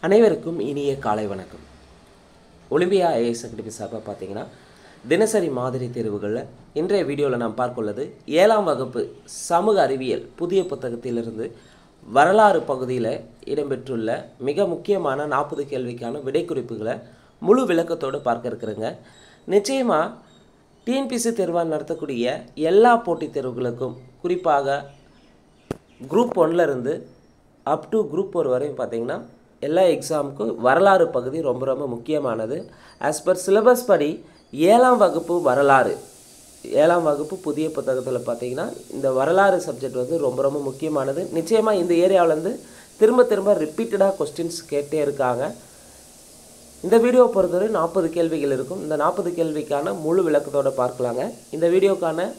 அனைவருக்கும் இனிய காலை வணக்கம். ஒலிம்பியா ஐஏஎஸ் அகாடமி சார்பாக பார்த்தீங்கன்னா தினசரி மாதிரி தேர்வுகளில் இன்றைய வீடியோவில் நாம் பார்க்குள்ளது 7ஆம் வகுப்பு சமூக அறிவியல் புதிய புத்தகத்திலிருந்து வரலாறு பகுதியில் இடம்பெற்றுள்ள மிக முக்கியமான 40 கேள்விக்கான விடை குறிப்புகளை முழு விளக்கத்தோடு பார்க்க இருக்கிறேங்க. நிச்சயமாக டிஎன்பிஎஸ்சி தேர்வாக நடத்தக்கூடிய எல்லா போட்டித் தேர்வுகளுக்கும் குறிப்பாக குரூப் 1 இருந்து அப் டு குரூப் 4 வரையும் பார்த்திங்கன்னா எல்லா எக்ஸாமுக்கும் வரலாறு பகுதி ரொம்ப ரொம்ப முக்கியமானது. ஆஸ் பர் சிலபஸ் படி 7ஆம் வகுப்பு வரலாறு 7ஆம் வகுப்பு புதிய புத்தகத்தில் பார்த்திங்கன்னா இந்த வரலாறு சப்ஜெக்ட் வந்து ரொம்ப ரொம்ப முக்கியமானது. நிச்சயமாக இந்த ஏரியாவிலேருந்து திரும்ப ரிப்பீட்டடாக கொஸ்டின்ஸ் கேட்டே இருக்காங்க. இந்த வீடியோ பொறுத்தவரை 40 கேள்விகள் இருக்கும். இந்த 40 கேள்விக்கான முழு விளக்கத்தோடு பார்க்கலாங்க. இந்த வீடியோக்கான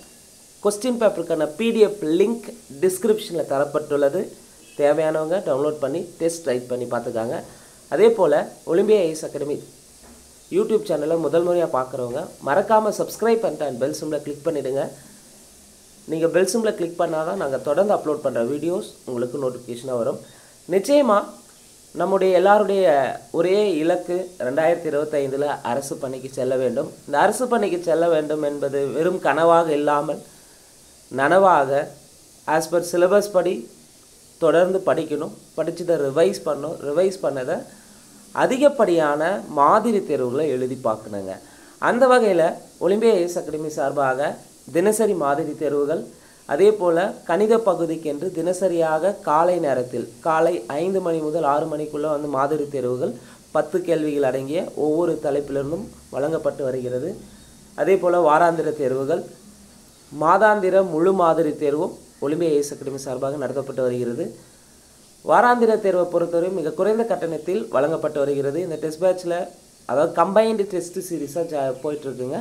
கொஸ்டின் பேப்பருக்கான PDF லிங்க் டிஸ்கிரிப்ஷனில் தரப்பட்டுள்ளது. தேவையானவங்க டவுன்லோட் பண்ணி டெஸ்ட் ரைட் பண்ணி பார்த்துக்காங்க. அதே போல் ஒலிம்பியா ஐஏஎஸ் அகாடமி யூடியூப் சேனலை முதல் முறையாக பார்க்குறவங்க மறக்காமல் சப்ஸ்கிரைப் பண்ணிட்டு அண்ட் பெல் சிம்பில் கிளிக் பண்ணிவிடுங்க. நீங்கள் பெல் சிம்பில் கிளிக் பண்ணால் தான் நாங்கள் தொடர்ந்து அப்லோட் பண்ணுற வீடியோஸ் உங்களுக்கு நோட்டிஃபிகேஷனாக வரும். நிச்சயமாக நம்முடைய எல்லாருடைய ஒரே இலக்கு 2025 அரசு பணிக்கு செல்ல வேண்டும். இந்த அரசு பணிக்கு செல்ல வேண்டும் என்பது வெறும் கனவாக இல்லாமல் நனவாக ஆஸ் பர் சிலபஸ் படி தொடர்ந்து படிக்கணும், படித்ததை ரிவைஸ் பண்ணதை அதிகப்படியான மாதிரி தேர்வுகளை எழுதி பார்க்கணுங்க. அந்த வகையில் ஒலிம்பியா ஐஏஎஸ் அகாடமி சார்பாக தினசரி மாதிரி தேர்வுகள், அதே போல் கணித பகுதிக்கென்று தினசரியாக காலை நேரத்தில் காலை 5 மணி முதல் 6 மணிக்குள்ளே வந்து மாதிரி தேர்வுகள் 10 கேள்விகள் அடங்கிய ஒவ்வொரு தலைப்பிலிருந்தும் வழங்கப்பட்டு வருகிறது. அதே போல் வாராந்திர தேர்வுகள், மாதாந்திர முழு மாதிரி தேர்வும் ஒலிம்பியா ஐஏஎஸ் அகாடமி சார்பாக நடத்தப்பட்டு வருகிறது. வாராந்திர தேர்வை பொறுத்தவரை மிக குறைந்த கட்டணத்தில் வழங்கப்பட்டு வருகிறது. இந்த டெஸ்ட் பேட்சில் அதாவது கம்பைன்டு டெஸ்ட் சீரீஸாக போயிட்டுருக்குங்க.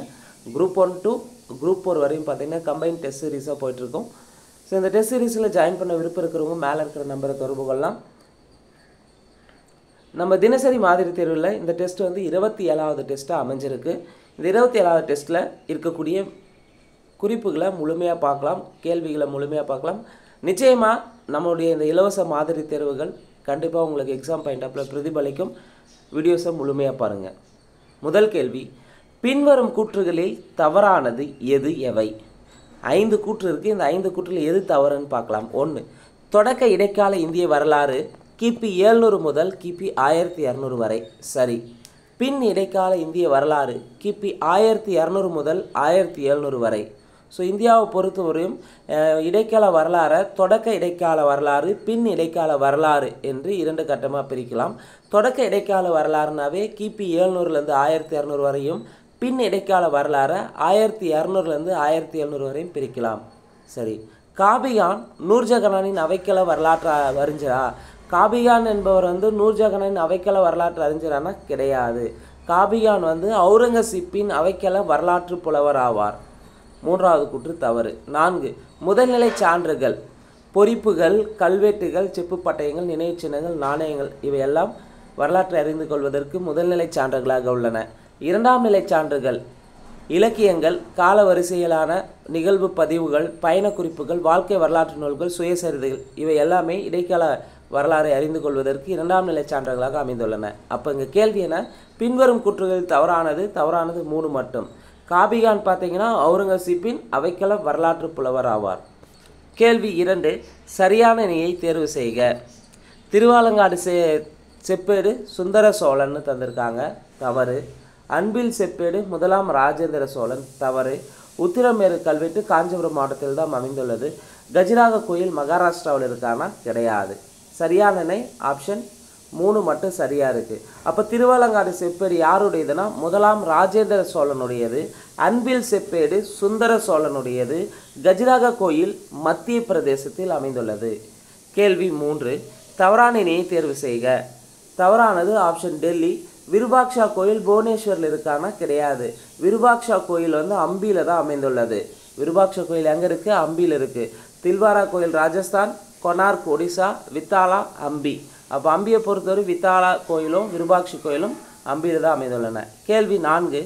குரூப் 1 to குரூப் 4 வரையும் பார்த்திங்கன்னா கம்பைன்ட் டெஸ்ட் சீரீஸாக போயிட்டுருக்கும். ஸோ இந்த டெஸ்ட் சீரீஸில் ஜாயின் பண்ண விருப்பம் இருக்கிறவங்க மேலே இருக்கிற நம்பரை தொடர்பு கொள்ளலாம். நம்ம தினசரி மாதிரி தேர்வில் இந்த டெஸ்ட் வந்து 27வது டெஸ்ட்டாக அமைஞ்சிருக்கு. இந்த 27வது டெஸ்ட்டில் இருக்கக்கூடிய குறிப்புகளை முழுமையாக பார்க்கலாம், கேள்விகளை முழுமையாக பார்க்கலாம். நிச்சயமாக நம்மளுடைய இந்த இலவச மாதிரி தேர்வுகள் கண்டிப்பாக உங்களுக்கு எக்ஸாம் பாயிண்ட் ஆஃப்ல பிரதிபலிக்கும். வீடியோஸை முழுமையாக பாருங்கள். முதல் கேள்வி, பின்வரும் கூற்றுகளில் தவறானது எது எவை? 5 கூற்று இருக்குது. இந்த 5 கூற்றில் எது தவறுன்னு பார்க்கலாம். 1, தொடக்க இடைக்கால இந்திய வரலாறு கிபி 700 முதல் கிபி 1200 வரை சரி. பின் இடைக்கால இந்திய வரலாறு கிபி 1200 முதல் 1700 வரை. ஸோ இந்தியாவை பொறுத்தவரையும் இடைக்கால வரலாறை தொடக்க இடைக்கால வரலாறு, பின் இடைக்கால வரலாறு என்று 2 கட்டமாக பிரிக்கலாம். தொடக்க இடைக்கால வரலாறுனாவே கிபி 700லேருந்து 1200 வரையும், பின் இடைக்கால வரலாறை 1200லேருந்து 1700 வரையும் பிரிக்கலாம். சரி, காபிகான் நூர்ஜஹானின் அவைக்கள வரலாற்று அறிஞரா? காபிகான் என்பவர் வந்து நூர்ஜஹானின் அவைக்கள வரலாற்று அறிஞரானா? கிடையாது. காபிகான் வந்து அவுரங்கசீப்பின் அவைக்கள வரலாற்று புலவர் ஆவார். 3வது கூற்று தவறு. 4, முதல்நிலை சான்றுகள், பொறிப்புகள், கல்வெட்டுகள், செப்பு பட்டயங்கள், நினைவு சின்னங்கள், நாணயங்கள் இவையெல்லாம் வரலாற்றை அறிந்து கொள்வதற்கு முதல்நிலை சான்றுகளாக உள்ளன. 2ஆம் நிலை சான்றுகள் இலக்கியங்கள், கால வரிசையிலான நிகழ்வு பதிவுகள், பயண குறிப்புகள், வாழ்க்கை வரலாற்று நூல்கள், சுயசரிதைகள் இவை எல்லாமே இடைக்கால வரலாறை அறிந்து கொள்வதற்கு 2ஆம் நிலை சான்றுகளாக அமைந்துள்ளன. அப்போ இங்கே கேள்வி என்ன? பின்வரும் கூற்றுகளில் தவறானது 3 மட்டும். காபிகான் பார்த்தீங்கன்னா அவுரங்கசீப்பின் அவைக்கள வரலாற்று புலவர் ஆவார். கேள்வி 2, சரியான இணையை தேர்வு செய்க. திருவாலங்காடு செப்பேடு சுந்தர சோழன்னு தந்திருக்காங்க, தவறு. அன்பில் செப்பேடு 1ஆம் ராஜேந்திர சோழன், தவறு. உத்திரமேரு கல்வெட்டு காஞ்சிபுரம் மாவட்டத்தில் தான் அமைந்துள்ளது. கஜுராஹோ கோயில் மகாராஷ்டிராவில் இருக்கானா? கிடையாது. சரியான இணை ஆப்ஷன் 3 மட்டும் சரியாக இருக்குது. அப்போ திருவாலங்காடு செப்பேடு யாருடையதுன்னா 1ஆம் ராஜேந்திர சோழனுடையது. அன்பில் செப்பேடு சுந்தர சோழனுடையது. கஜுராஹோ கோயில் மத்திய பிரதேசத்தில் அமைந்துள்ளது. கேள்வி 3, தவறான இணையை தேர்வு செய்க. தவறானது ஆப்ஷன் டெல்லி. விருபாக்ஷா கோயில் புவனேஸ்வரில் இருக்கானா? கிடையாது. விருபாக்ஷா கோயில் வந்து அம்பியில் தான் அமைந்துள்ளது. விருபாக்ஷா கோயில் எங்கே இருக்குது? அம்பியில் இருக்குது. தில்வாரா கோயில் ராஜஸ்தான், கொனார்க் ஒடிசா, வித்தாலா அம்பி. அப்போ அம்பியை பொறுத்தவரை வித்தாலா கோயிலும் விருபாக்ஷி கோயிலும் அம்பியில் தான் அமைந்துள்ளன. கேள்வி 4,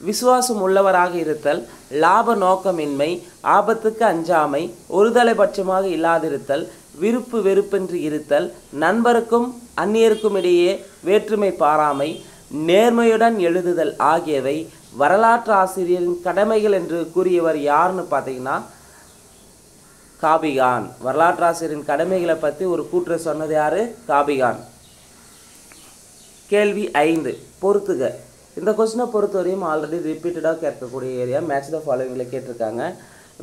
விசுவாசம் உள்ளவராக இருத்தல், லாப நோக்கமின்மை, ஆபத்துக்கு அஞ்சாமை, ஒருதலைபட்சமாக இல்லாதிருத்தல், விருப்பு வெறுப்பின்றி இருத்தல், நண்பருக்கும் அந்நியருக்கும் இடையே வேற்றுமை பாராமை, நேர்மையுடன் எழுதுதல் ஆகியவை வரலாற்று ஆசிரியரின் கடமைகள் என்று கூறியவர் யாருன்னு பார்த்தீங்கன்னா காபிகான். வரலாற்று ஆசிரியரின் கடமைகளை பற்றி ஒரு கூற்று சொன்னது யாரு? காபிகான். கேள்வி 5 பொறுத்துக. இந்த கொஸ்டினை பொறுத்தவரையும் ஆல்ரெடி ரிப்பீட்டடாக கேட்கக்கூடிய ஏரியா. மேட்ச் த ஃபாலோவிங்கில் கேட்டிருக்காங்க.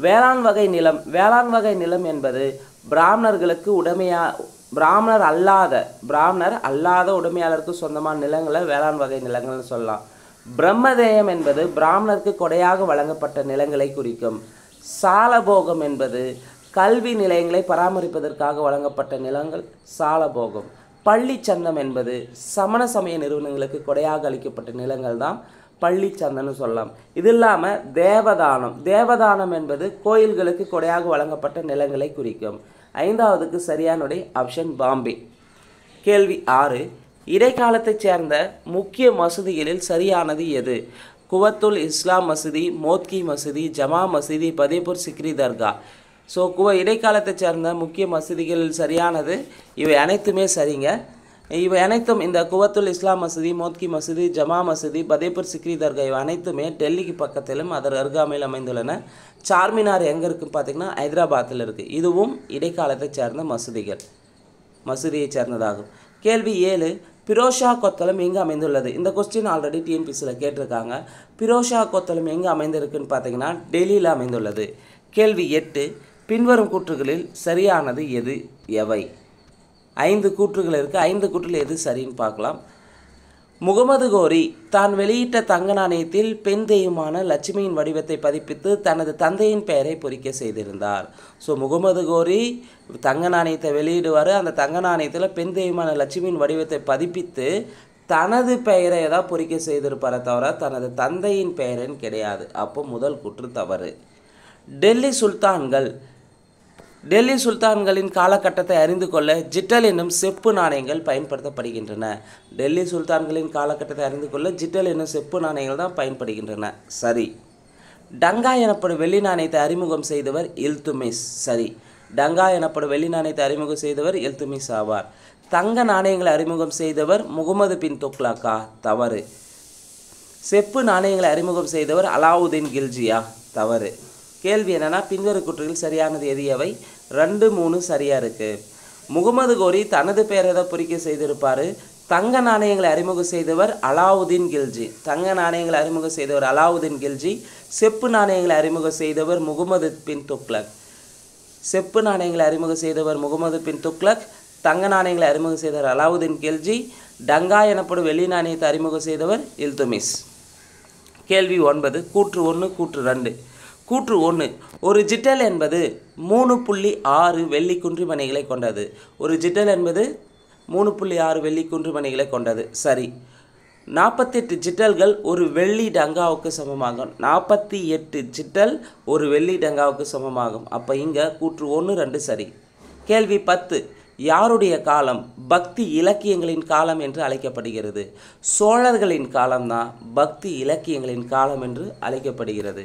வேளாண் வகை நிலம். வேளாண் வகை நிலம் என்பது பிராமணர்களுக்கு பிராமணர் அல்லாத உடைமையாளருக்கு சொந்தமான நிலங்களை வேளாண் வகை நிலங்கள்னு சொல்லலாம். பிரம்மதேயம் என்பது பிராமணருக்கு கொடையாக வழங்கப்பட்ட நிலங்களை குறிக்கும். சாலபோகம் என்பது கல்வி நிலையங்களை பராமரிப்பதற்காக வழங்கப்பட்ட நிலங்கள் சாலபோகம். பள்ளி சந்தம் என்பது சமண சமய நிறுவனங்களுக்கு கொடையாக அளிக்கப்பட்ட நிலங்கள் தான் பள்ளி சந்தம்னு சொல்லலாம். இது இல்லாமல் தேவதானம் என்பது கோயில்களுக்கு கொடையாக வழங்கப்பட்ட நிலங்களை குறிக்கும். 5வதுக்கு சரியான விடை ஆப்ஷன் பாம்பே. கேள்வி 6 இடைக்காலத்தைச் சேர்ந்த முக்கிய மசூதிகளில் சரியானது எது? குவத்துல் இஸ்லாம் மசூதி, மோத்கி மசூதி, ஜமா மசூதி, பதேபூர் சிக்ரி தர்கா. ஸோ இடைக்காலத்தைச் சேர்ந்த முக்கிய மசூதிகளில் சரியானது இவை அனைத்துமே சரிங்க. இவை அனைத்தும் இந்த குவத்துல் இஸ்லாம் மசூதி, மோத்கி மசூதி, ஜமா மசூதி, பதேபூர் சிக்ரி தர்கா இவை அனைத்துமே டெல்லிக்கு பக்கத்திலும் அதர் அருகாமையில் அமைந்துள்ளன. சார்மினார் எங்கே இருக்குன்னு பார்த்தீங்கன்னா ஹைதராபாத்தில் இருக்குது. இதுவும் இடைக்காலத்தைச் சேர்ந்த மசூதியை சேர்ந்ததாகும். கேள்வி 7 பிரோஷா கொத்தளம் எங்கே அமைந்துள்ளது? இந்த கொஸ்டின் ஆல்ரெடி டிஎன்பிசியில் கேட்டிருக்காங்க. பிரோஷா கொத்தளம் எங்கே அமைந்திருக்குன்னு பார்த்தீங்கன்னா டெல்லியில் அமைந்துள்ளது. கேள்வி 8 பின்வரும் கூற்றுகளில் சரியானது எவை? 5 கூற்றுகள் இருக்குது. 5 கூற்றில் எது சரின்னு பார்க்கலாம். முகமது கோரி தான் வெளியிட்ட தங்க நாணயத்தில் பெண் தெய்வமான லட்சுமியின் வடிவத்தை பதிப்பித்து தனது தந்தையின் பெயரை பொறிக்க செய்திருந்தார். ஸோ முகமது கோரி தங்க நாணயத்தை வெளியிடுவார். அந்த தங்க நாணயத்தில் பெண் தெய்வமான லட்சுமியின் வடிவத்தை பதிப்பித்து தனது பெயரை தான் பொறிக்க செய்திருப்பாரே தவிர தனது தந்தையின் பெயரின் கிடையாது. அப்போ முதல் கூற்று தவறு. டெல்லி சுல்தான்களின் காலகட்டத்தை அறிந்து கொள்ள ஜிட்டல் என்னும் செப்பு நாணயங்கள் பயன்படுத்தப்படுகின்றன. டெல்லி சுல்தான்களின் காலகட்டத்தை அறிந்து கொள்ள ஜிட்டல் என்னும் செப்பு நாணயங்கள் தான் பயன்படுகின்றன. சரி. டங்கா எனப்படும் வெள்ளி நாணயத்தை அறிமுகம் செய்தவர் இல்துமிஸ். சரி. டங்கா எனப்படும் வெள்ளி நாணயத்தை அறிமுகம் செய்தவர் இல்துமிஸ் ஆவார். தங்க நாணயங்களை அறிமுகம் செய்தவர் முகமது பின் துக்ளக்கா. தவறு. செப்பு நாணயங்களை அறிமுகம் செய்தவர் அலாவுதீன் கில்ஜியா. தவறு. கேள்வி என்னன்னா பின்வரும் கூற்றுகளில் சரியானது எவை? 2, 3 சரியாக இருக்குது. முகமது கோரி தனது பெயரை தான் பொறிக்க செய்திருப்பார். தங்க நாணயங்களை அறிமுகம் செய்தவர் அலாவுதீன் கில்ஜி. செப்பு நாணயங்களை அறிமுகம் செய்தவர் முகமது பின் துக்ளக். தங்க நாணயங்களை அறிமுகம் செய்தவர் அலாவுதீன் கில்ஜி. டங்கா எனப்படும் வெள்ளி நாணயத்தை அறிமுகம் செய்தவர் இல்துமிஸ். கேள்வி 9 கூற்று 1 கூற்று 2. கூற்று 1 ஒரு ஜிட்டல் என்பது 3.6 வெள்ளி குன்றிமணிகளை கொண்டது. ஒரு ஜிட்டல் என்பது 3.6 வெள்ளி குன்றிமணிகளை கொண்டது. சரி. 48 ஜிட்டல்கள் ஒரு வெள்ளி டங்காவுக்கு சமமாகும். 48 ஜிட்டல் ஒரு வெள்ளி டங்காவுக்கு சமமாகும். அப்போ இங்கே கூற்று 1, 2 சரி. கேள்வி 10 யாருடைய காலம் பக்தி இலக்கியங்களின் காலம் என்று அழைக்கப்படுகிறது? சோழர்களின் காலம்தான் பக்தி இலக்கியங்களின் காலம் என்று அழைக்கப்படுகிறது.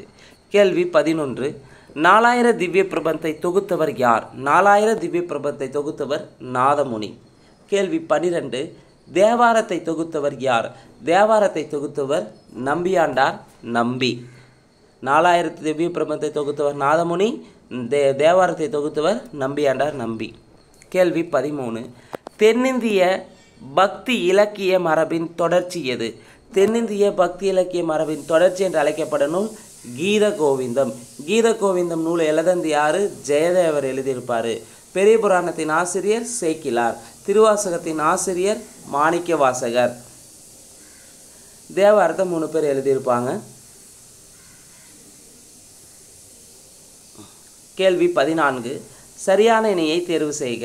கேள்வி 11 4000 திவ்ய பிரபந்தத்தை தொகுத்தவர் யார்? 4000 திவ்ய பிரபந்தத்தை தொகுத்தவர் நாதமுனி. கேள்வி 12 தேவாரத்தை தொகுத்தவர் யார்? தேவாரத்தை தொகுத்தவர் நம்பியாண்டார் நம்பி. 4000 திவ்ய பிரபந்தத்தை தொகுத்தவர் நாதமுனி. தேவாரத்தை தொகுத்தவர் நம்பியாண்டார் நம்பி. கேள்வி 13 தென்னிந்திய பக்தி இலக்கிய மரபின் தொடர்ச்சி எது? தென்னிந்திய பக்தி இலக்கிய மரபின் தொடர்ச்சி என்று அழைக்கப்படும் நூல் கீத கோவிந்தம். கீத கோவிந்தம் நூலை எழுதந்து யாரு? ஜெயதேவர் எழுதியிருப்பார். பெரிய புராணத்தின் ஆசிரியர் சேக்கிலார். திருவாசகத்தின் ஆசிரியர் மாணிக்க வாசகர். தேவாரத்தை 3 பேர் எழுதியிருப்பாங்க. கேள்வி 14 சரியான இணையை தேர்வு செய்க.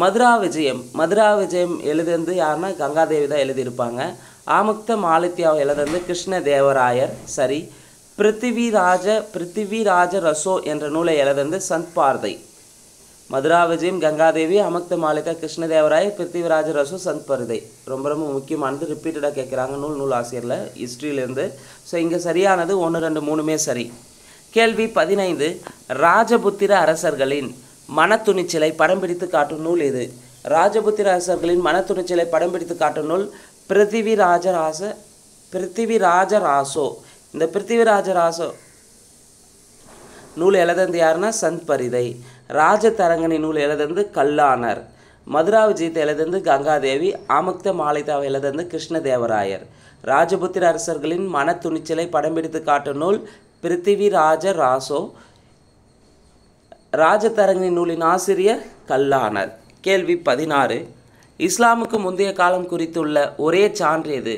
மதுரா விஜயம் எழுதுந்து யாருன்னா கங்காதேவி தான் எழுதியிருப்பாங்க. ஆமுக்த மாலித்யாவை எழுதுந்து கிருஷ்ண தேவராயர். சரி. பிருத்திவிராஜ ரசோ என்ற நூலை எழுதுந்து சந்த் பார்தை. மதுரா விஜயம், கங்காதேவி, அமுக்த மாலிகா, கிருஷ்ணதேவராயர், பிருத்திவிராஜ ரசோ, சந்த் பார்தை. ரொம்ப ரொம்ப முக்கியமானது. ரிப்பீட்டடாக கேட்குறாங்க நூல் ஆசிரியரில் ஹிஸ்ட்ரியிலேருந்து. ஸோ இங்கே சரியானது 1, 2, 3மே சரி. கேள்வி 15 ராஜபுத்திர அரசர்களின் மனத்துணிச்சலை படம் பிடித்து காட்டும் நூல் எது? ராஜபுத்திர அரசர்களின் மனத்துணிச்சலை படம் பிடித்து காட்டும் நூல் பிருத்திவிராஜராசோ. இந்த பிருத்திவிராஜராசோ நூல் எழுதந்து யாருன்னா சந்த்பரிதை. ராஜதரங்கனி நூல் எழுதந்து கல்லானர். மதுரா விஜயத்தை எழுதந்து கங்காதேவி. ஆமுக்த மாளிதாவை எழுதந்து கிருஷ்ணதேவராயர். ராஜபுத்திர அரசர்களின் மனத்துணிச்சலை படம் பிடித்து காட்டும் நூல் பிருத்திவிராஜராசோ. ராஜதரங்கனி நூலின் ஆசிரியர் கல்லானர். கேள்வி 16. இஸ்லாமுக்கு முந்தைய காலம் குறித்துள்ள ஒரே சான்று எது?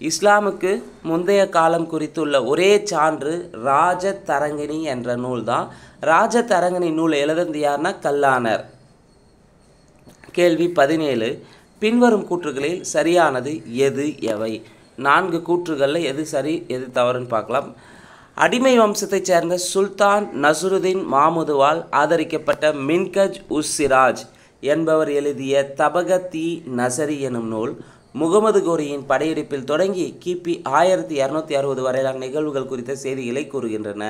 இஸ்லாமுக்கு முந்தைய காலம் குறித்துள்ள ஒரே சான்று ராஜதரங்கிணி என்ற நூல் தான். ராஜதரங்கிணி நூல் எழுதந்து யாருன்னா கல்லானர். கேள்வி 17. பின்வரும் கூற்றுகளில் சரியானது எது எவை? 4 கூற்றுகளில் எது சரி எது தவறுன்னு பார்க்கலாம். அடிமை வம்சத்தைச் சேர்ந்த சுல்தான் நசுருதீன் மாமுதுவால் ஆதரிக்கப்பட்ட மின்கஜ் உஸ் சிராஜ் என்பவர் எழுதிய தபகத்-இ நசரி எனும் நூல் முகமது கோரியின் படையெடுப்பில் தொடங்கி கிபி 1260 வரையிலான நிகழ்வுகள் குறித்த செய்திகளை கூறுகின்றன.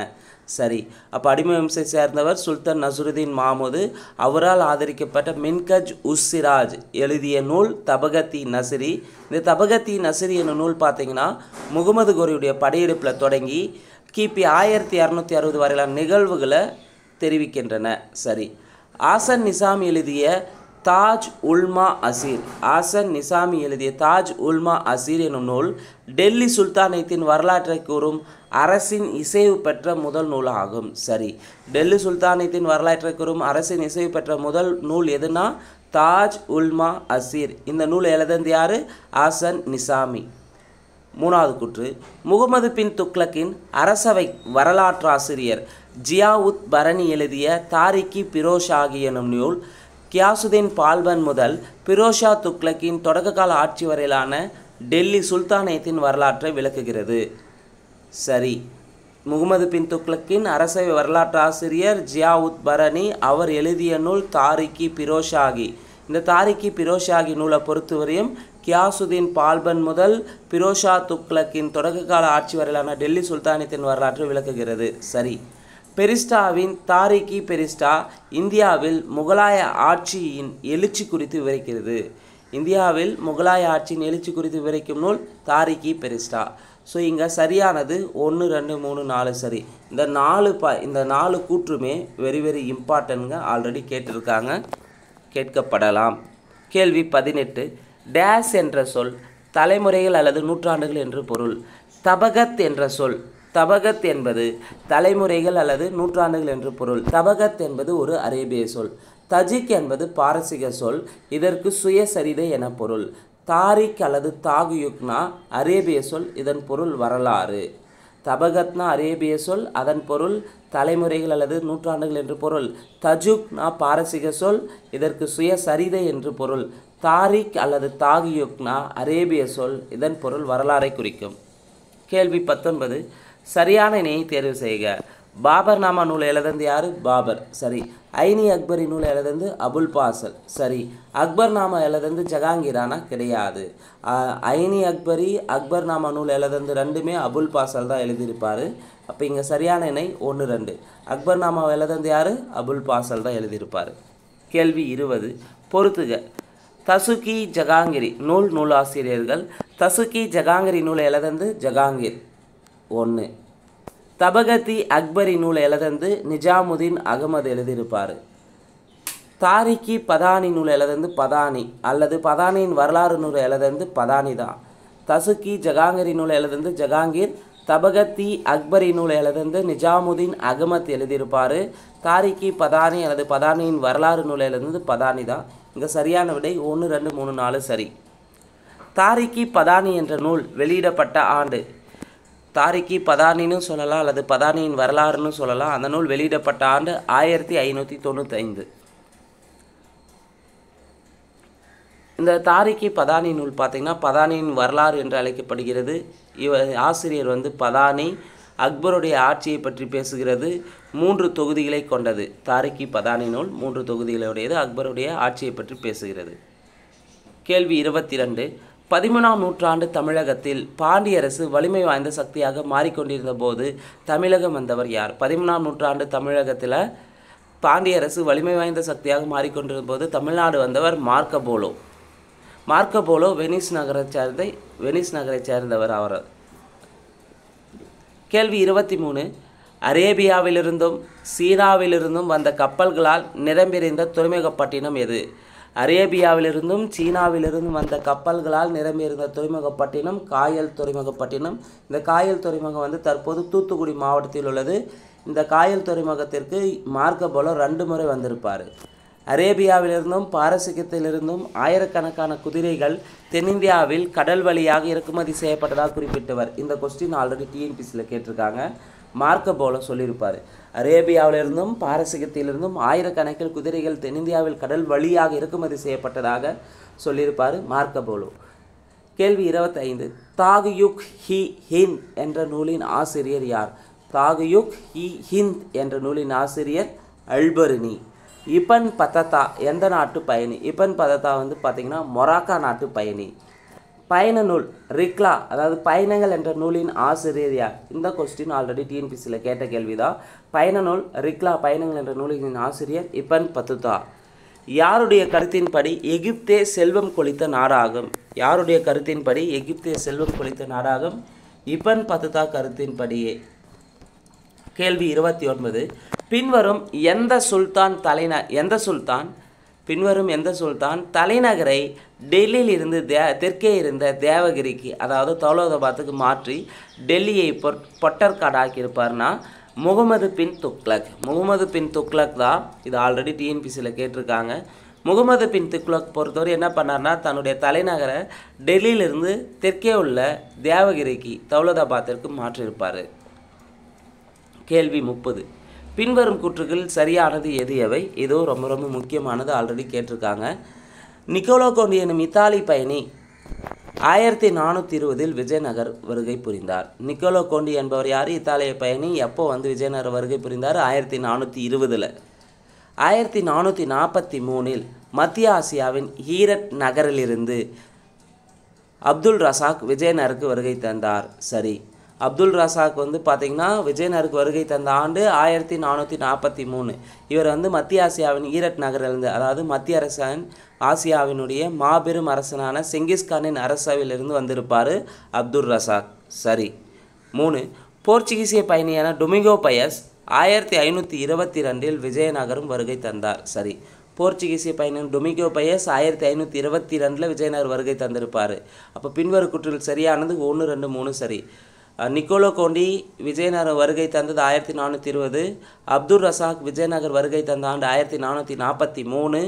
சரி. அப்போ அடிமை வம்சத்தை சேர்ந்தவர் சுல்தான் நசுருதீன் மாமுது. அவரால் ஆதரிக்கப்பட்ட மின்கஜ் உஸ் சிராஜ் எழுதிய நூல் தபகத்-இ நசரி. இந்த தபகத்-இ நசரி என்னும் நூல் பார்த்தீங்கன்னா முகமது கோரியுடைய படையெடுப்பில் தொடங்கி கிபி 1260 வரையிலான நிகழ்வுகளை தெரிவிக்கின்றன. சரி. ஆசன் நிசாமி எழுதிய தாஜ் உல்மா அசீர். ஆசன் நிசாமி எழுதிய தாஜ் உல்மா அசீர் எனும் நூல் டெல்லி சுல்தானத்தின் வரலாற்றை கூறும் அரசின் இசைவு பெற்ற முதல் நூலாகும். சரி. டெல்லி சுல்தானத்தின் வரலாற்றை கூறும் அரசின் இசைவு பெற்ற முதல் நூல் எதுனா தாஜ் உல்மா அசீர். இந்த நூல் எழுதந்து யாரு? ஆசன் நிசாமி. 3வது கூற்று. முகமது பின் துக்ளக்கின் அரசவை வரலாற்றாசிரியர் ஜியாவுத் பரணி எழுதிய தாரிகி பிரோஷாகி எனும் நூல் கியாசுதீன் பால்பன் முதல் பிரோஷா துக்ளக்கின் தொடக்ககால ஆட்சி வரையிலான டெல்லி சுல்தானேத்தின் வரலாற்றை விளக்குகிறது. சரி. முகமது பின் துக்ளக்கின் அரசவை வரலாற்றாசிரியர் ஜியாவுத் பரணி அவர் எழுதிய நூல் தாரிகி பிரோஷாகி. இந்த தாரிகி பிரோஷாகி நூலை பொறுத்தவரையும் கியாசுதீன் பால்பன் முதல் பிரோஷா துக்ளக்கின் தொடக்ககால ஆட்சி வரையிலான டெல்லி சுல்தானத்தின் வரலாற்றை விளக்குகிறது. சரி. பெரிஸ்டாவின் தாரிகி பெரிஸ்டா இந்தியாவில் முகலாய ஆட்சியின் எழுச்சி குறித்து விவரிக்கிறது. இந்தியாவில் முகலாய ஆட்சியின் எழுச்சி குறித்து விவரிக்கும் நூல் தாரிகி பெரிஸ்டா. ஸோ இங்கே சரியானது 1, 2, 3, 4 சரி. இந்த 4 கூற்றுமே வெரி வெரி இம்பார்ட்டன்ட்ங்க. ஆல்ரெடி கேட்டிருக்காங்க, கேட்கப்படலாம். கேள்வி 18. டேஸ் என்ற சொல் தலைமுறைகள் அல்லது நூற்றாண்டுகள் என்று பொருள். தபகத் என்ற சொல். தபகத் என்பது தலைமுறைகள் அல்லது நூற்றாண்டுகள் என்று பொருள். தபகத் என்பது ஒரு அரேபிய சொல். தஜிக் என்பது பாரசீக சொல். இதற்கு சுயசரிதை என பொருள். தாரிக் அல்லது தாகுயுக்னா அரேபிய சொல். இதன் பொருள் வரலாறு. தபகத்னா அரேபிய சொல், அதன் பொருள் தலைமுறைகள் அல்லது நூற்றாண்டுகள் என்று பொருள். தஜுக்னா பாரசீக சொல், இதற்கு சுயசரிதை என்று பொருள். தாரிக் அல்லது தாகுயுக்னா அரேபிய சொல், இதன் பொருள் வரலாறை குறிக்கும். கேள்வி 19. சரியான இணையை தேர்வு செய்க. பாபர் நாமா நூல் எழுதந்து யாரு? பாபர். சரி. ஐனி அக்பரி நூல் எழுதந்து அபுல் பாசல். சரி. அக்பர் நாமா எழுதந்து ஜஹாங்கீரானா? கிடையாது. ஐனி அக்பரி அக்பர் நாமா நூல் எழுதந்து ரெண்டுமே அபுல் பாசல் தான் எழுதியிருப்பார். அப்போ இங்கே சரியான இணை 1, 2. அக்பர் நாமா எழுதந்து யார்? அபுல் பாசல் தான் எழுதியிருப்பார். கேள்வி 20. பொறுத்துக. தசுகி ஜஹாங்கிரி நூலாசிரியர்கள். தசுகி ஜஹாங்கிரி நூலை எழுதந்து ஜஹாங்கீர் 1. தபகத்-இ அக்பரி நூலை எழுதந்து நிஜாமுதீன் அகமது எழுதியிருப்பார். தாரிகி பதானி நூல் எழுதந்து பதானி அல்லது பதானியின் வரலாறு நூலை எழுதந்து பதானி தான். தசுகி ஜஹாங்கிரி நூலை எழுதந்து ஜஹாங்கீர். தபகத்-இ அக்பரி நூலை எழுதந்து நிஜாமுதீன் அகமத் எழுதியிருப்பார். தாரிகி பதானி அல்லது பதானியின் வரலாறு நூலை எழுதந்து பதானி தான். இங்கே சரியான விடை 1, 2, 3, 4 சரி. தாரிகி பதானி என்ற நூல் வெளியிடப்பட்ட ஆண்டு. தாரிகி பதானின்னு சொல்லலாம் அல்லது பதானியின் வரலாறுன்னு சொல்லலாம். அந்த நூல் வெளியிடப்பட்ட ஆண்டு 1595. இந்த தாரிகி பதானி நூல் பார்த்திங்கன்னா பதானியின் வரலாறு என்று அழைக்கப்படுகிறது. ஆசிரியர் பதானி அக்பருடைய ஆட்சியை பற்றி பேசுகிறது. 3 தொகுதிகளை கொண்டது. தாரிகி பதானி நூல் 3 தொகுதிகளுடையது. அக்பருடைய ஆட்சியை பற்றி பேசுகிறது. கேள்வி 22. 13ஆம் நூற்றாண்டு தமிழகத்தில் பாண்டியரசு வலிமை வாய்ந்த சக்தியாக மாறிக்கொண்டிருந்த போது தமிழகம் வந்தவர் யார்? 13ஆம் நூற்றாண்டு தமிழகத்தில் பாண்டிய அரசு வலிமை வாய்ந்த சக்தியாக மாறிக்கொண்டிருந்த போது தமிழ்நாடு வந்தவர் மார்க்கபோலோ. மார்க்கபோலோ வெனிஸ் நகரைச் சேர்ந்தவர் அவர். கேள்வி 23. அரேபியாவிலிருந்தும் சீனாவிலிருந்தும் வந்த கப்பல்களால் நிரம்பியிருந்த துறைமுகப்பட்டினம் எது? அரேபியாவிலிருந்தும் சீனாவிலிருந்தும் வந்த கப்பல்களால் நிரம்பியிருந்த துறைமுகப்பட்டினம் காயல் துறைமுகப்பட்டினம். இந்த காயல் துறைமுகம் தற்போது தூத்துக்குடி மாவட்டத்தில் உள்ளது. இந்த காயல் துறைமுகத்திற்கு மார்க்கபோலோ 2 முறை வந்திருப்பார். அரேபியாவிலிருந்தும் பாரசீகத்திலிருந்தும் ஆயிரக்கணக்கான குதிரைகள் தென்னிந்தியாவில் கடல் வழியாக இறக்குமதி செய்யப்பட்டதாக குறிப்பிட்டவர். இந்த கொஸ்டின் ஆல்ரெடி டிஎன்பிசியில் கேட்டிருக்காங்க. மார்க்கபோலோ சொல்லியிருப்பார். அரேபியாவிலிருந்தும் பாரசீகத்திலிருந்தும் ஆயிரக்கணக்கில் குதிரைகள் தென்னிந்தியாவில் கடல் வழியாக இறக்குமதி செய்யப்பட்டதாக சொல்லியிருப்பார் மார்க்கபோலோ. கேள்வி 25. தாகுயுக் ஹி ஹிந்த் என்ற நூலின் ஆசிரியர் யார்? தாகுயுக் ஹி ஹிந்த் என்ற நூலின் ஆசிரியர் அல்பருனி. இபன் பத்ததா எந்த நாட்டு பயணி? இபன் பத்ததா பார்த்திங்கன்னா மொராக்கா நாட்டு பயணி. பயண நூல் ரிக்லா, அதாவது பயணங்கள் என்ற நூலின் ஆசிரியர் யார்? இந்த கொஸ்டின் ஆல்ரெடி டிஎன்பிசியில் கேட்ட கேள்விதான். பயண நூல் ரிக்லா, பயணங்கள் என்ற நூலின் ஆசிரியர் இபன் பத்துதா. யாருடைய கருத்தின்படி எகிப்தே செல்வம் கொளித்த நாடாகும்? யாருடைய கருத்தின்படி எகிப்தே செல்வம் கொளித்த நாடாகும்? இபன் பத்துதா கருத்தின்படியே. கேள்வி 29. பின்வரும் எந்த சுல்தான் தலைநகரை டெல்லியில் இருந்து தெற்கே இருந்த தேவகிரிக்கு, அதாவது தௌலதாபாத்துக்கு மாற்றி டெல்லியை பொட்டர்காடாக்கியிருப்பார்னா முகமது பின் துக்ளக். முகமது பின் துக்ளக் தான். இது ஆல்ரெடி டிஎன்பிசியில் கேட்டிருக்காங்க. முகமது பின் துக்ளக் பொறுத்தவரை என்ன பண்ணார்னா தன்னுடைய தலைநகரை டெல்லியிலிருந்து தெற்கே உள்ள தேவகிரிக்கு தௌலதாபாத்திற்கு மாற்றியிருப்பார். கேள்வி 30. பின்வரும் கூற்றுகளில் சரியானது எது எவை? இதோ ரொம்ப ரொம்ப முக்கியமானது, ஆல்ரெடி கேட்டிருக்காங்க. நிக்கோலோ கோண்டி எனும் இத்தாலி பயணி 1420 விஜயநகர் வருகை புரிந்தார். நிக்கோலோ கோண்டி என்பவர் யார்? இத்தாலிய பயணி. எப்போ விஜயநகர் வருகை புரிந்தார்? 1420. 1443 மத்திய ஆசியாவின் ஹீரட் நகரிலிருந்து அப்துல் ரசாக் விஜயநகருக்கு வருகை தந்தார். சரி. அப்துல் ரசாக் பார்த்திங்கன்னா விஜயநகருக்கு வருகை தந்த ஆண்டு 1443. இவர் மத்திய ஆசியாவின் ஈரட் நகரிலிருந்து, அதாவது மத்திய ஆசியாவினுடைய மாபெரும் அரசனான செங்கிஸ்கானின் அரசவையிலிருந்து வந்திருப்பார் அப்துல் ரசாக். சரி. 3. போர்ச்சுகீசிய பயணியான டொமிங்கோ பயஸ் 1522 விஜயநகரம் வருகை தந்தார். சரி. போர்ச்சுகீசிய பயணியான டொமிங்கோ பயஸ் 1522 விஜயநகர் வருகை தந்திருப்பார். அப்போ பின்வரும் கூற்றுகள் சரியானது 1, 2, 3 சரி. நிக்கோலோ கோண்டி விஜயநகர் வருகை தந்தது 1420. அப்துல் ரசாக் விஜயநகர் வருகை தந்த ஆண்டு 1443.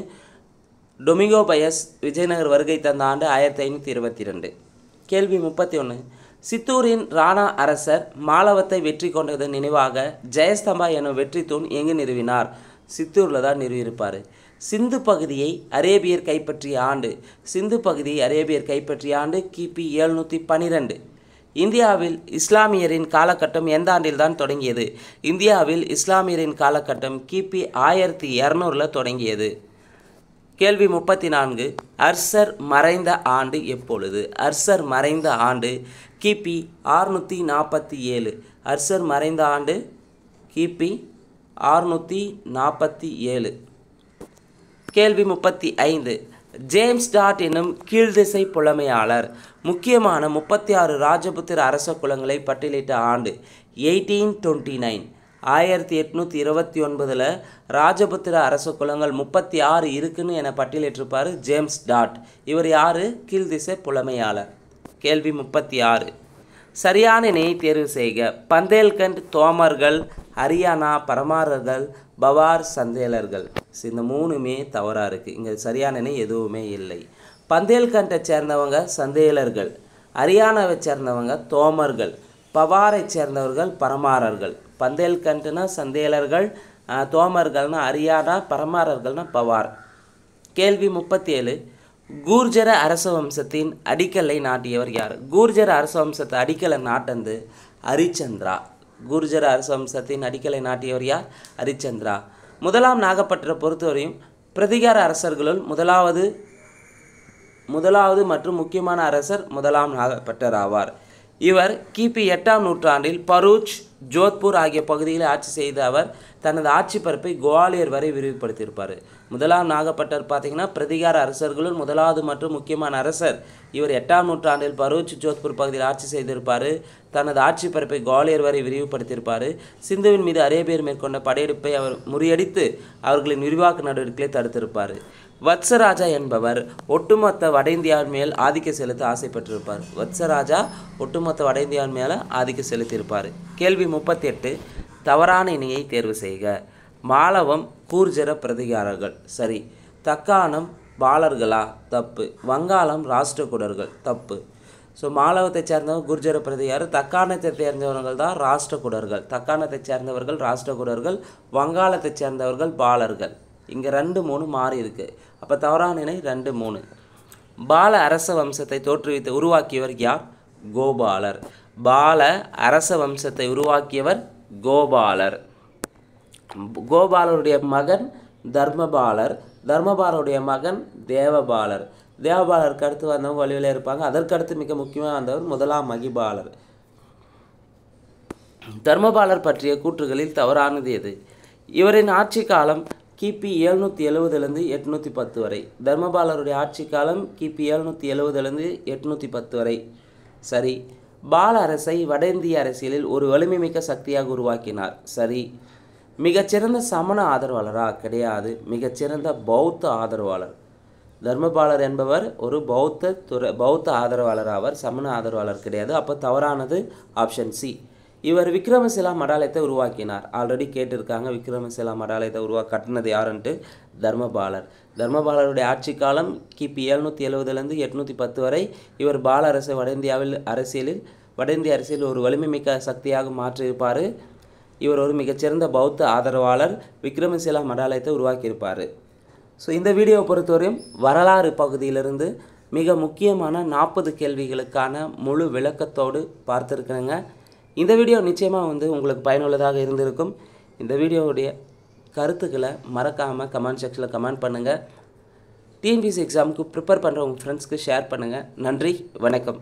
டொமிங்கோ பயஸ் விஜயநகர் வருகை தந்த ஆண்டு 1522. கேள்வி 31. சித்தூரின் ராணா அரசர் மாலவத்தை வெற்றி கொண்டதன் நினைவாக ஜெயஸ்தம்பா எனும் வெற்றி தூண் எங்கு நிறுவினார்? சித்தூரில் தான் நிறுவியிருப்பார். சிந்து பகுதியை அரேபியர் கைப்பற்றிய ஆண்டு? சிந்து பகுதியை அரேபியர் கைப்பற்றிய ஆண்டு கிபி 712. இந்தியாவில் இஸ்லாமியரின் காலகட்டம் எந்த ஆண்டில் தான் தொடங்கியது? இந்தியாவில் இஸ்லாமியரின் காலகட்டம் கிபி 1200 தொடங்கியது. கேள்வி 34. அர்சர் மறைந்த ஆண்டு எப்பொழுது? அர்சர் மறைந்த ஆண்டு கிபி 647. அர்சர் மறைந்த ஆண்டு கிபி 647. கேள்வி 35. ஜேம்ஸ் டாட் என்னும் கீழ்திசை புலமையாளர் முக்கியமான 36 ராஜபுத்திர அரச குலங்களை பட்டியலிட்ட ஆண்டு? 1829. 1829 ராஜபுத்திர அரச குலங்கள் 36 இருக்குன்னு என பட்டியலிட்டிருப்பார் ஜேம்ஸ் டாட். இவர் யார்? கீழ்திசை புலமையாளர். கேள்வி 36. சரியான இணையை தேர்வு செய்க. பந்தேல்கண்ட் தோமர்கள், ஹரியானா பரமாரர்கள், பவார் சந்தேலர்கள். இந்த 3மே தவறாக இருக்குது. இங்கே சரியான இணை எதுவுமே இல்லை. பந்தேல்கண்டை சேர்ந்தவங்க சந்தேலர்கள், ஹரியானாவை சேர்ந்தவங்க தோமர்கள், பவாரை சேர்ந்தவர்கள் பரமாரர்கள். பந்தேல்கண்ட்னா சந்தேலர்கள், தோமர்கள்னா ஹரியானா, பரமாரர்கள்னா பவார். கேள்வி 37. கூர்ஜர அரச வம்சத்தின் அடிக்கலை நாட்டியவர் யார்? கூர்ஜர அரச வம்சத்தை அடிக்கலை நாட்டந்து ஹரிச்சந்திரா. கூர்ஜர அரச வம்சத்தின் அடிக்கலை நாட்டியவர் யார்? ஹரிச்சந்திரா. முதலாம் நாகப்பட்டரை பொறுத்தவரையும் பிரதிகார அரசர்களுள் முதலாவது மற்றும் முக்கியமான அரசர் முதலாம் நாகப்பட்டர் ஆவார். இவர் கிபி 8ஆம் நூற்றாண்டில் பரூச், ஜோத்பூர் ஆகிய பகுதிகளை ஆட்சி செய்த அவர் தனது ஆட்சி பரப்பை குவாலியர் வரை விரிவுபடுத்தியிருப்பார். முதலாம் நாகப்பட்டர் பார்த்தீங்கன்னா பிரதிகார அரசர்களுள் முதலாவது மற்றும் முக்கியமான அரசர். இவர் 8ஆம் நூற்றாண்டில் பரூச், ஜோத்பூர் பகுதியில் ஆட்சி செய்திருப்பார். தனது ஆட்சி பரப்பை குவாலியர் வரை விரிவுபடுத்தியிருப்பார். சிந்துவின் மீது அரேபியர் மேற்கொண்ட படையெடுப்பை அவர் முறியடித்து அவர்களின் விரிவாக்க நடவடிக்கைகளை தடுத்திருப்பார். வத்சராஜா என்பவர் ஒட்டுமொத்த வட இந்தியாவின் மேல் ஆதிக்கம் செலுத்த ஆசைப்பட்டிருப்பார். வத்சராஜா ஒட்டுமொத்த வட இந்தியாவின் மேலே ஆதிக்கம் செலுத்தியிருப்பார். கேள்வி 38. தவறான இணையை தேர்வு செய்க. மாளவம் கூர்ஜர பிரதிகாரர்கள் சரி. தக்காணம் பாலர்களா? தப்பு. வங்காளம் ராஷ்டிரகூடர்கள் தப்பு. ஸோ மாளவத்தை சேர்ந்தவங்க குர்ஜர பிரதிகாரர், தக்காணத்தை சேர்ந்தவர்கள் தான் ராஷ்டிரகூடர்கள். தக்காணத்தை சேர்ந்தவர்கள் ராஷ்டிரகூடர்கள், வங்காளத்தை சேர்ந்தவர்கள் பாலர்கள். இங்கே 2, 3 மாறி இருக்கு. அப்போ தவறான இணை 2, 3. பால அரச வம்சத்தை தோற்றுவித்து உருவாக்கியவர் யார்? கோபாலர். பால அரச வம்சத்தை உருவாக்கியவர் கோபாலர். கோபாலருடைய மகன் தர்மபாலர், தர்மபாலருடைய மகன் தேவபாலர். தேவபாலருக்கு அடுத்து வந்தவங்க வழியில் இருப்பாங்க. அதற்கடுத்து மிக முக்கியமாக வந்தவர் முதலாம் மகிபாலர். தர்மபாலர் பற்றிய கூற்றுகளில் தவறானது எது? இவரின் ஆட்சி காலம் கிபி 770 810 வரை. தர்மபாலருடைய ஆட்சி காலம் கிபி 770 810 வரை. சரி. பால அரசை வட இந்திய அரசியலில் ஒரு வலிமைமிக்க சக்தியாக உருவாக்கினார். சரி. மிகச்சிறந்த சமண ஆதரவாளரா? கிடையாது. மிகச்சிறந்த பௌத்த ஆதரவாளர். தர்மபாலர் என்பவர் ஒரு பௌத்த ஆதரவாளர் ஆவர், சமண ஆதரவாளர் கிடையாது. அப்போ தவறானது ஆப்ஷன் சி. இவர் விக்ரமசிலா மடாலயத்தை உருவாக்கினார். ஆல்ரெடி கேட்டிருக்காங்க, விக்ரமசிலா மடாலயத்தை கட்டினது யாருன்ட்டு? தர்மபாலர். தர்மபாலருடைய ஆட்சி காலம் கிபி 770 810 வரை. இவர் பால அரசை வட இந்திய அரசியலில் ஒரு வலிமைமிக்க சக்தியாக மாற்றியிருப்பார். இவர் ஒரு மிகச்சிறந்த பௌத்த ஆதரவாளர். விக்ரமசிலா மடாலயத்தை உருவாக்கியிருப்பார். ஸோ இந்த வீடியோவை பொறுத்தவரையும் வரலாறு பகுதியிலிருந்து மிக முக்கியமான 40 கேள்விகளுக்கான முழு விளக்கத்தோடு பார்த்துருக்குறேங்க. இந்த வீடியோ நிச்சயமாக உங்களுக்கு பயனுள்ளதாக இருந்திருக்கும். இந்த வீடியோவுடைய கருத்துக்களை மறக்காமல் கமெண்ட் செக்ஷனில் கமெண்ட் பண்ணுங்கள். டிஎன்பிஎஸ்சி எக்ஸாமுக்கு ப்ரிப்பேர் பண்ணுற உங்கள் ஃப்ரெண்ட்ஸ்க்கு ஷேர் பண்ணுங்கள். நன்றி, வணக்கம்.